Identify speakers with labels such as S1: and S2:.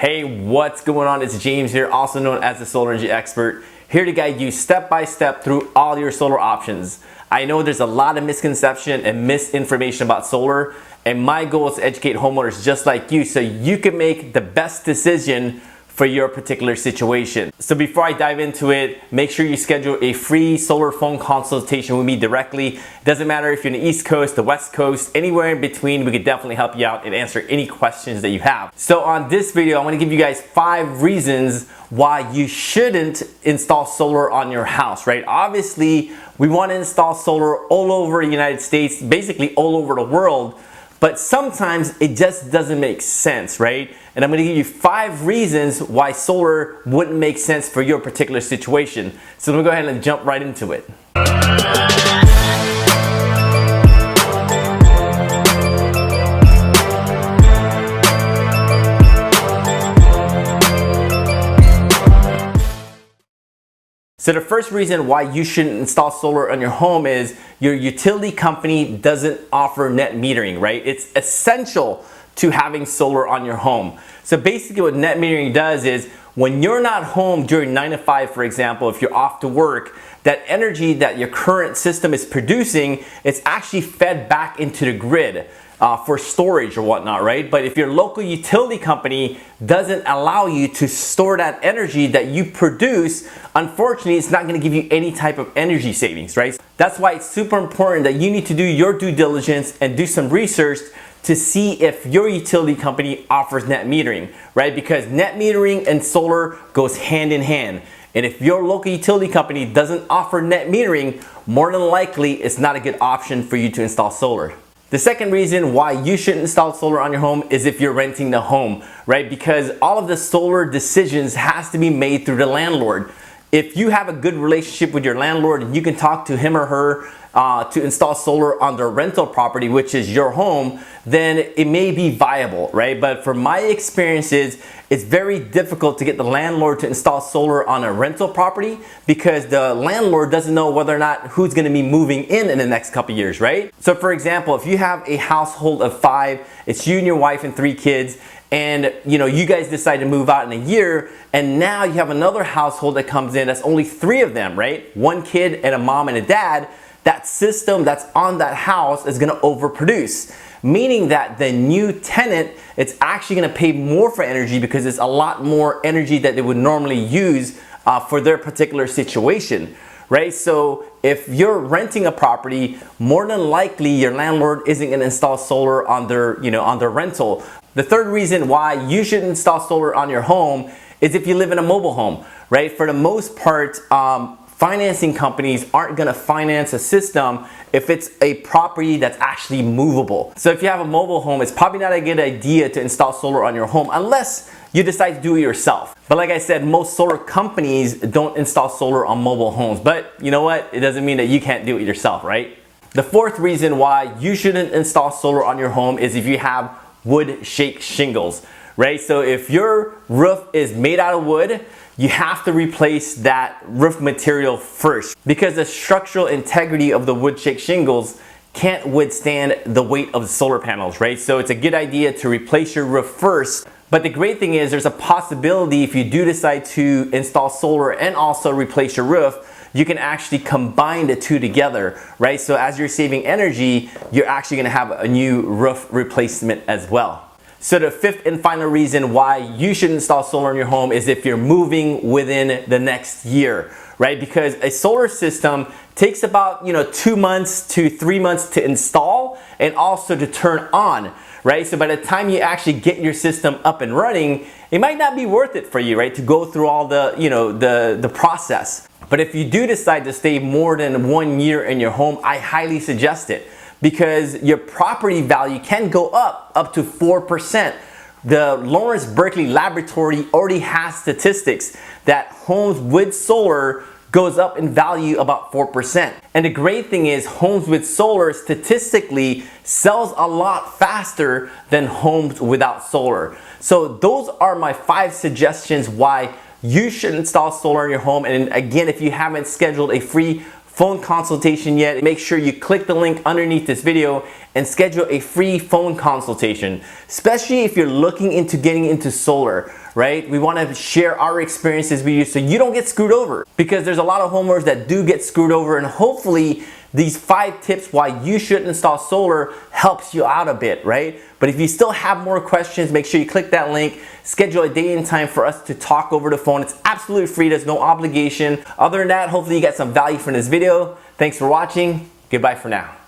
S1: Hey, what's going on? It's James here, also known as the Solar Energy Expert, here to guide you step by step through all your solar options. I know there's a lot of misconception and misinformation about solar, and my goal is to educate homeowners just like you so you can make the best decision for your particular situation. So before I dive into it, make sure you schedule a free solar phone consultation with me directly. Doesn't matter if you're in the East Coast, the West Coast, anywhere in between, we could definitely help you out and answer any questions that you have. So on this video, I'm gonna give you guys 5 reasons why you shouldn't install solar on your house, right? Obviously, we wanna install solar all over the United States, basically all over the world, but sometimes it just doesn't make sense, right? And I'm gonna give you 5 reasons why solar wouldn't make sense for your particular situation. So let me go ahead and jump right into it. So the first reason why you shouldn't install solar on your home is your utility company doesn't offer net metering, right? It's essential to having solar on your home. So basically what net metering does is when you're not home during 9 to 5, for example, if you're off to work, that energy that your current system is producing, it's actually fed back into the grid for storage or whatnot, right? But if your local utility company doesn't allow you to store that energy that you produce, unfortunately, it's not gonna give you any type of energy savings, right? That's why it's super important that you need to do your due diligence and do some research to see if your utility company offers net metering, right? Because net metering and solar goes hand in hand. And if your local utility company doesn't offer net metering, more than likely, it's not a good option for you to install solar. The second reason why you shouldn't install solar on your home is if you're renting the home, right? Because all of the solar decisions has to be made through the landlord. If you have a good relationship with your landlord and you can talk to him or her to install solar on their rental property, which is your home, then it may be viable, right? But for my experiences, it's very difficult to get the landlord to install solar on a rental property because the landlord doesn't know whether or not who's gonna be moving in the next couple years, right? So for example, if you have a household of 5, it's you and your wife and 3 kids, and you guys decide to move out in a year, and now you have another household that comes in that's only 3 of them, right? 1 kid and a mom and a dad. That system that's on that house is gonna overproduce, meaning that the new tenant, it's actually gonna pay more for energy because it's a lot more energy that they would normally use for their particular situation, right? So if you're renting a property, more than likely your landlord isn't gonna install solar on their, on their rental. The third reason why you should install solar on your home is if you live in a mobile home, right? For the most part, financing companies aren't gonna finance a system if it's a property that's actually movable. So if you have a mobile home, it's probably not a good idea to install solar on your home unless you decide to do it yourself. But like I said, most solar companies don't install solar on mobile homes. But you know what? It doesn't mean that you can't do it yourself, right? The fourth reason why you shouldn't install solar on your home is if you have wood shake shingles, right? So if your roof is made out of wood, you have to replace that roof material first because the structural integrity of the wood shake shingles can't withstand the weight of the solar panels, right? So it's a good idea to replace your roof first. But the great thing is there's a possibility if you do decide to install solar and also replace your roof, you can actually combine the two together, right? So as you're saving energy, you're actually gonna have a new roof replacement as well. So the fifth and final reason why you should install solar in your home is if you're moving within the next year, right? Because a solar system takes about 2 months to 3 months to install and also to turn on, right? So by the time you actually get your system up and running, it might not be worth it for you, right? To go through all the, the process. But if you do decide to stay more than 1 year in your home, I highly suggest it because your property value can go up to 4%. The Lawrence Berkeley Laboratory already has statistics that homes with solar goes up in value about 4%. And the great thing is homes with solar statistically sells a lot faster than homes without solar. So those are my 5 suggestions why you should install solar in your home. And again, if you haven't scheduled a free phone consultation yet, make sure you click the link underneath this video and schedule a free phone consultation, especially if you're looking into getting into solar, right? We want to share our experiences with you so you don't get screwed over, because there's a lot of homeowners that do get screwed over, and hopefully these 5 tips why you shouldn't install solar helps you out a bit, right? But if you still have more questions, make sure you click that link, schedule a day and time for us to talk over the phone. It's absolutely free, there's no obligation. Other than that, hopefully you got some value from this video. Thanks for watching. Goodbye for now.